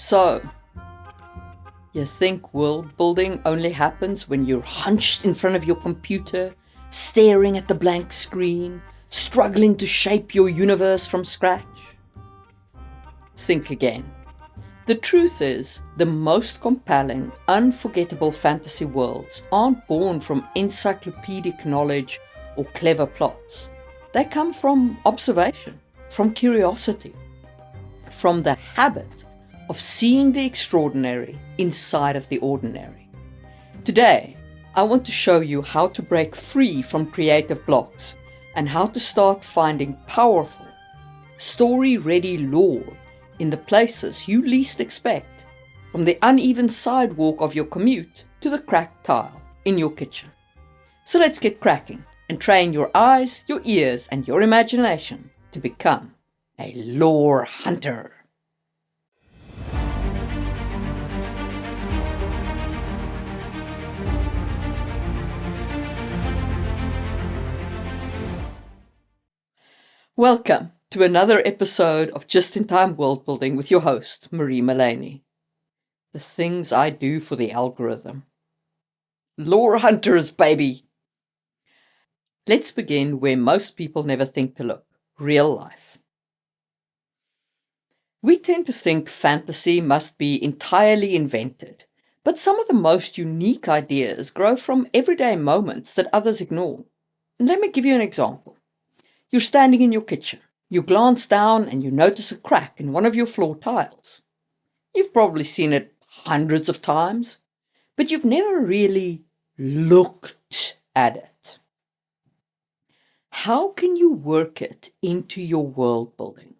So, you think world building only happens when you're hunched in front of your computer, staring at the blank screen, struggling to shape your universe from scratch? Think again. The truth is, the most compelling, unforgettable fantasy worlds aren't born from encyclopedic knowledge or clever plots. They come from observation, from curiosity, from the habit of seeing the extraordinary inside of the ordinary. Today, I want to show you how to break free from creative blocks and how to start finding powerful, story-ready lore in the places you least expect, from the uneven sidewalk of your commute to the cracked tile in your kitchen. So let's get cracking and train your eyes, your ears, and your imagination to become a lore hunter. Welcome to another episode of Just-in-Time World Building with your host, Marie Mullaney. The things I do for the algorithm. Lore hunters, baby! Let's begin where most people never think to look, real life. We tend to think fantasy must be entirely invented, but some of the most unique ideas grow from everyday moments that others ignore. Let me give you an example. You're standing in your kitchen. You glance down and you notice a crack in one of your floor tiles. You've probably seen it hundreds of times, but you've never really looked at it. How can you work it into your world building?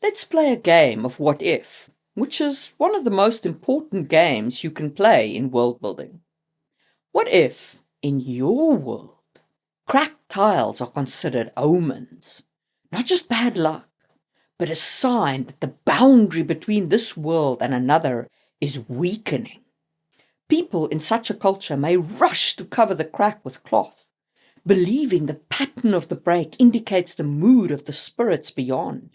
Let's play a game of what if, which is one of the most important games you can play in world building. What if, in your world, cracked tiles are considered omens? Not just bad luck, but a sign that the boundary between this world and another is weakening. People in such a culture may rush to cover the crack with cloth, believing the pattern of the break indicates the mood of the spirits beyond.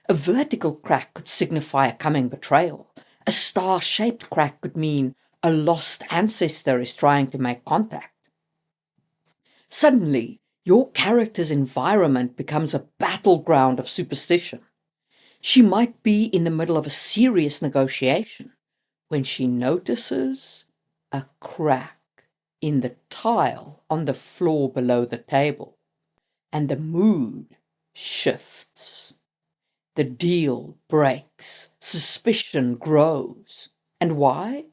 A vertical crack could signify a coming betrayal. A star-shaped crack could mean a lost ancestor is trying to make contact. Suddenly, your character's environment becomes a battleground of superstition. She might be in the middle of a serious negotiation when she notices a crack in the tile on the floor below the table, and the mood shifts. The deal breaks, suspicion grows. And why?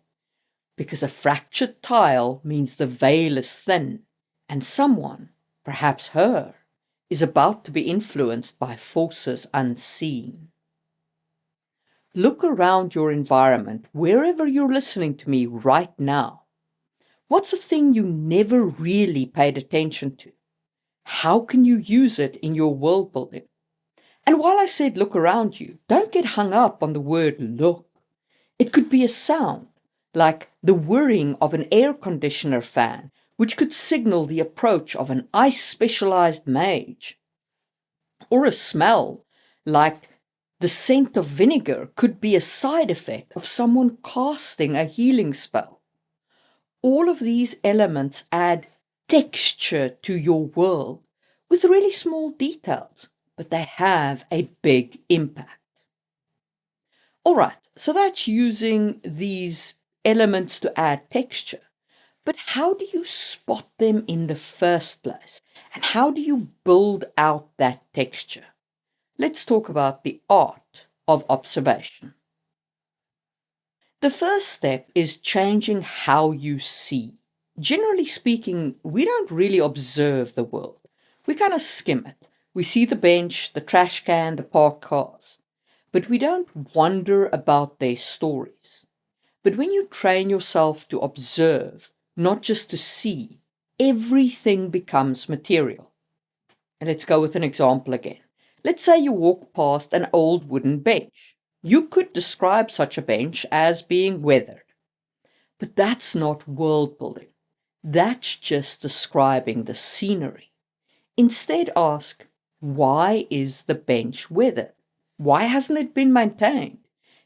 Because a fractured tile means the veil is thin, and someone, perhaps her, is about to be influenced by forces unseen. Look around your environment, wherever you're listening to me right now. What's a thing you never really paid attention to? How can you use it in your world building? And while I said look around you, don't get hung up on the word look. It could be a sound, like the whirring of an air conditioner fan, which could signal the approach of an ice-specialized mage. Or a smell, like the scent of vinegar, could be a side effect of someone casting a healing spell. All of these elements add texture to your world with really small details, but they have a big impact. All right, so that's using these elements to add texture. But how do you spot them in the first place? And how do you build out that texture? Let's talk about the art of observation. The first step is changing how you see. Generally speaking, we don't really observe the world. We kind of skim it. We see the bench, the trash can, the parked cars. But we don't wonder about their stories. But when you train yourself to observe, not just to see, everything becomes material. And let's go with an example again. Let's say you walk past an old wooden bench. You could describe such a bench as being weathered. But that's not world building. That's just describing the scenery. Instead ask, why is the bench weathered? Why hasn't it been maintained?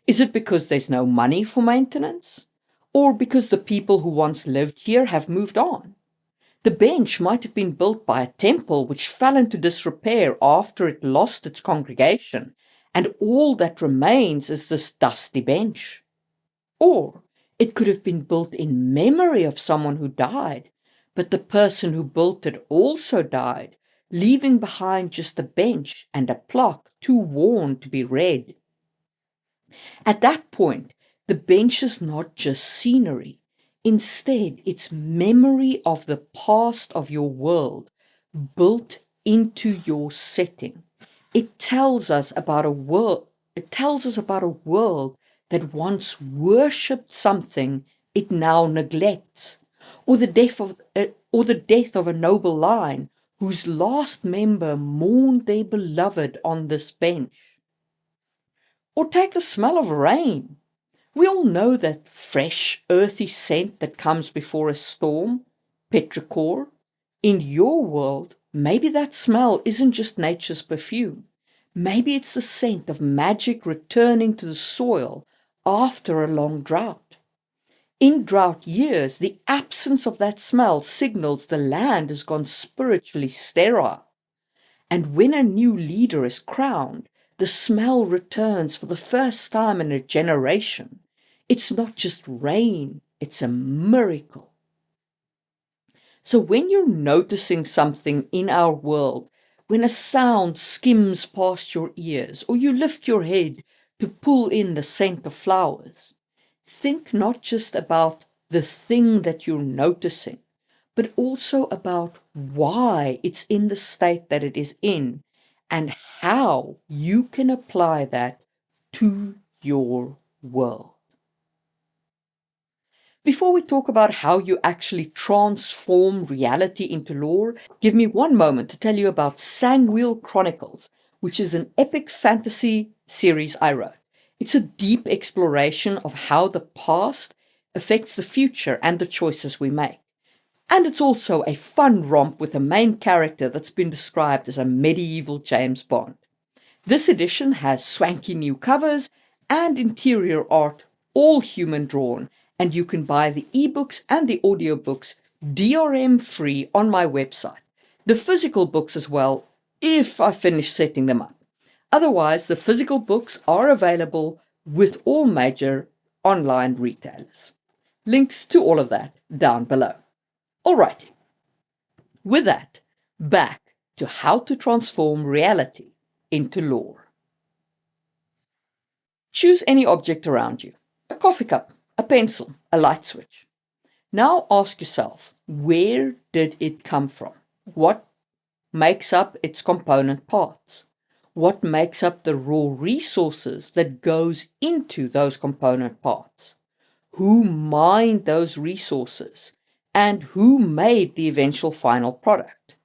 Is it because there's no money for maintenance? Or because the people who once lived here have moved on? The bench might have been built by a temple which fell into disrepair after it lost its congregation, and all that remains is this dusty bench. Or it could have been built in memory of someone who died, but the person who built it also died, leaving behind just a bench and a plaque too worn to be read. At that point, the bench is not just scenery. Instead, it's memory of the past of your world built into your setting. It tells us about a world. It tells us about a world that once worshipped something it now neglects, or the death of a noble line whose last member mourned their beloved on this bench. Or take the smell of rain. We all know that fresh, earthy scent that comes before a storm, petrichor. In your world, maybe that smell isn't just nature's perfume. Maybe it's the scent of magic returning to the soil after a long drought. In drought years, the absence of that smell signals the land has gone spiritually sterile. And when a new leader is crowned, the smell returns for the first time in a generation. It's not just rain, it's a miracle. So when you're noticing something in our world, when a sound skims past your ears, or you lift your head to pull in the scent of flowers, think not just about the thing that you're noticing, but also about why it's in the state that it is in, and how you can apply that to your world. Before we talk about how you actually transform reality into lore, give me one moment to tell you about Sangwheel Chronicles, which is an epic fantasy series I wrote. It's a deep exploration of how the past affects the future and the choices we make. And it's also a fun romp with a main character that's been described as a medieval James Bond. This edition has swanky new covers and interior art, all human drawn, and you can buy the ebooks and the audiobooks DRM free on my website. The physical books as well, if I finish setting them up. Otherwise, the physical books are available with all major online retailers. Links to all of that down below. Alrighty. With that, back to how to transform reality into lore. Choose any object around you. A coffee cup, a pencil, a light switch. Now ask yourself, where did it come from? What makes up its component parts? What makes up the raw resources that goes into those component parts? Who mined those resources? And who made the eventual final product?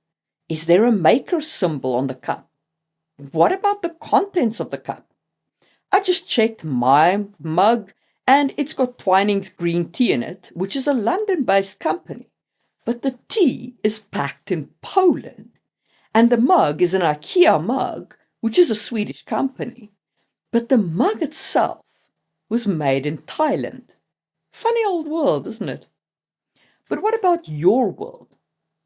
Is there a maker symbol on the cup? What about the contents of the cup? I just checked my mug and it's got Twinings green tea in it, which is a London-based company. But the tea is packed in Poland. And the mug is an IKEA mug, which is a Swedish company. But the mug itself was made in Thailand. Funny old world, isn't it? But what about your world?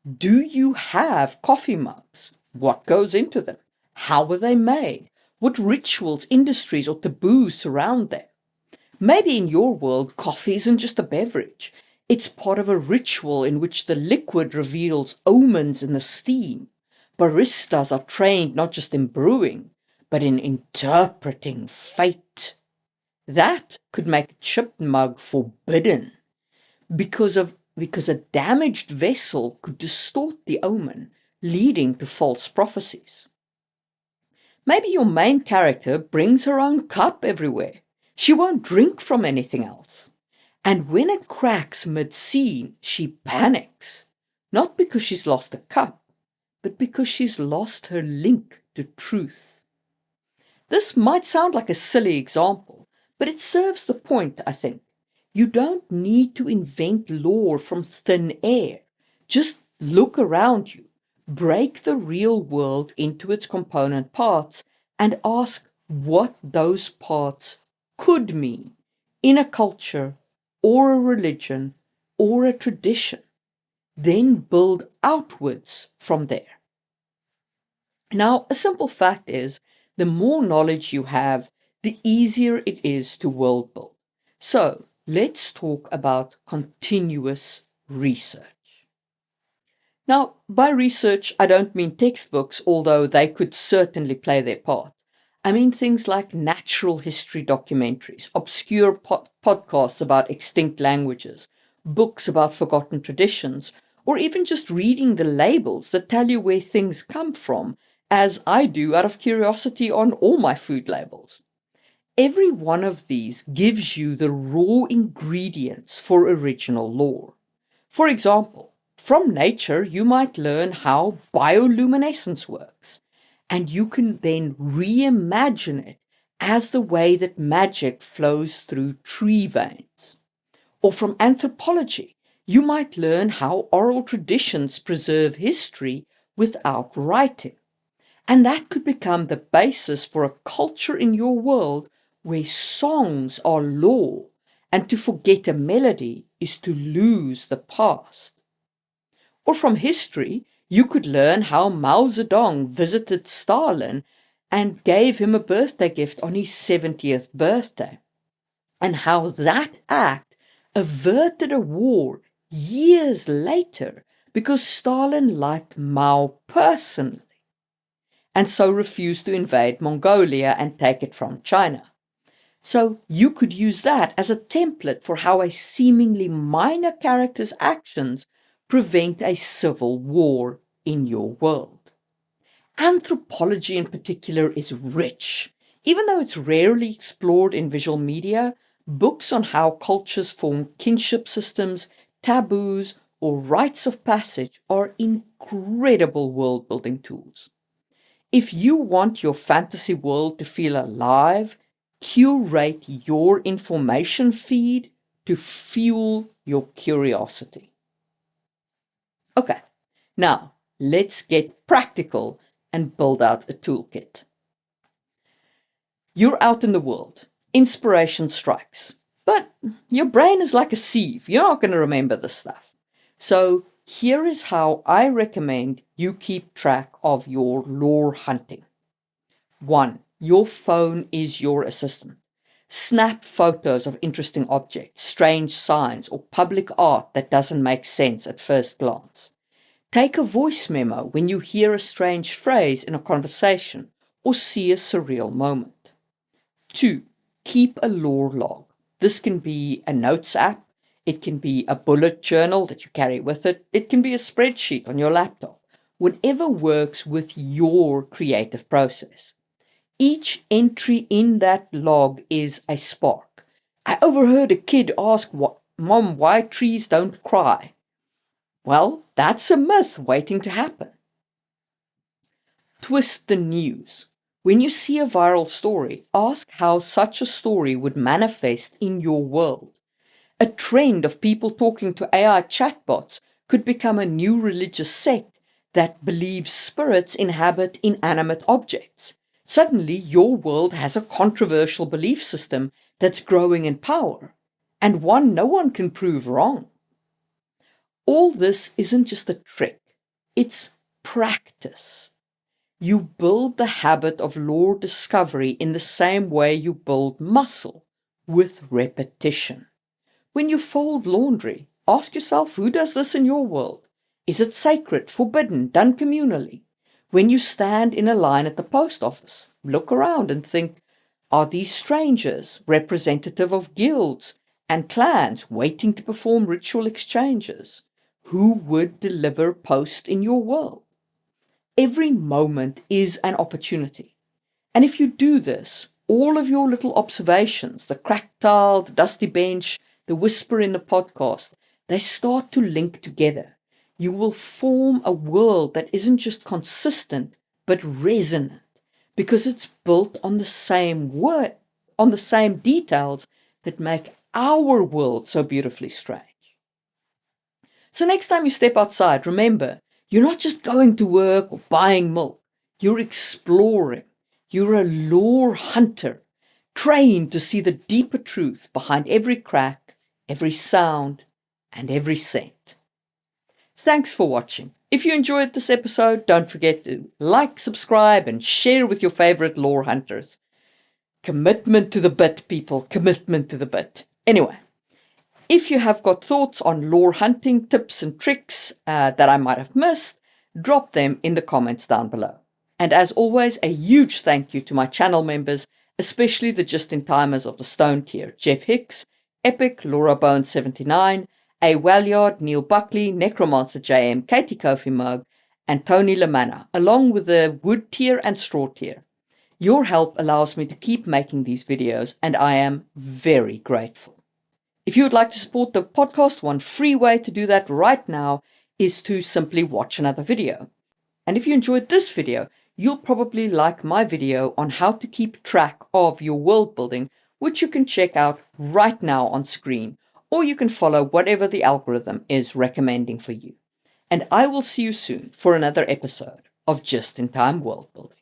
Do you have coffee mugs? What goes into them? How were they made? What rituals, industries, or taboos surround them? Maybe in your world, coffee isn't just a beverage. It's part of a ritual in which the liquid reveals omens in the steam. Baristas are trained not just in brewing, but in interpreting fate. That could make a chipped mug forbidden because a damaged vessel could distort the omen, leading to false prophecies. Maybe your main character brings her own cup everywhere. She won't drink from anything else. And when it cracks mid-scene, she panics. Not because she's lost the cup, but because she's lost her link to truth. This might sound like a silly example, but it serves the point, I think. You don't need to invent lore from thin air. Just look around you, break the real world into its component parts, and ask what those parts could mean in a culture or a religion or a tradition, then build outwards from there. Now, a simple fact is, the more knowledge you have, the easier it is to world build. So, let's talk about continuous research. Now, by research, I don't mean textbooks, although they could certainly play their part. I mean things like natural history documentaries, obscure podcasts about extinct languages, books about forgotten traditions, or even just reading the labels that tell you where things come from, as I do out of curiosity on all my food labels. Every one of these gives you the raw ingredients for original lore. For example, from nature, you might learn how bioluminescence works, and you can then reimagine it as the way that magic flows through tree veins. Or from anthropology, you might learn how oral traditions preserve history without writing. And that could become the basis for a culture in your world where songs are law, and to forget a melody is to lose the past. Or from history, you could learn how Mao Zedong visited Stalin and gave him a birthday gift on his 70th birthday, and how that act averted a war years later because Stalin liked Mao personally, and so refused to invade Mongolia and take it from China. So you could use that as a template for how a seemingly minor character's actions prevent a civil war in your world. Anthropology in particular is rich. Even though it's rarely explored in visual media, books on how cultures form kinship systems, taboos, or rites of passage are incredible world-building tools. If you want your fantasy world to feel alive, curate your information feed to fuel your curiosity. Okay, now let's get practical and build out a toolkit. You're out in the world. Inspiration strikes. But your brain is like a sieve. You're not going to remember this stuff. So here is how I recommend you keep track of your lore hunting. 1. Your phone is your assistant. Snap photos of interesting objects, strange signs, or public art that doesn't make sense at first glance. Take a voice memo when you hear a strange phrase in a conversation or see a surreal moment. 2. Keep a lore log. This can be a notes app, it can be a bullet journal that you carry with it can be a spreadsheet on your laptop, whatever works with your creative process. Each entry in that log is a spark. I overheard a kid ask, Mom, why trees don't cry? Well, that's a myth waiting to happen. Twist the news. When you see a viral story, ask how such a story would manifest in your world. A trend of people talking to AI chatbots could become a new religious sect that believes spirits inhabit inanimate objects. Suddenly, your world has a controversial belief system that's growing in power, and one no one can prove wrong. All this isn't just a trick, it's practice. You build the habit of lore discovery in the same way you build muscle, with repetition. When you fold laundry, ask yourself, who does this in your world? Is it sacred, forbidden, done communally? When you stand in a line at the post office, look around and think, are these strangers representative of guilds and clans waiting to perform ritual exchanges? Who would deliver post in your world? Every moment is an opportunity. And if you do this, all of your little observations, the cracked tile, the dusty bench, the whisper in the podcast, they start to link together. You will form a world that isn't just consistent, but resonant, because it's built on the same details that make our world so beautifully strange. So next time you step outside, remember, you're not just going to work or buying milk. You're exploring. You're a lore hunter. Train to see the deeper truth behind every crack, every sound, and every scent. Thanks for watching. If you enjoyed this episode, don't forget to like, subscribe, and share with your favorite lore hunters. Commitment to the bit, people. Commitment to the bit. Anyway, if you have got thoughts on lore hunting tips and tricks that I might have missed, drop them in the comments down below. And as always, a huge thank you to my channel members, especially the just-in-timers of the Stone tier: Jeff Hicks, Epic, Laura Bone 79, A. Walyard, Neil Buckley, Necromancer JM, Katie Kofi Mug, and Tony Lamanna, along with the Wood tier and Straw tier. Your help allows me to keep making these videos, and I am very grateful. If you would like to support the podcast, one free way to do that right now is to simply watch another video. And if you enjoyed this video, you'll probably like my video on how to keep track of your world building, which you can check out right now on screen, or you can follow whatever the algorithm is recommending for you. And I will see you soon for another episode of Just in Time World Building.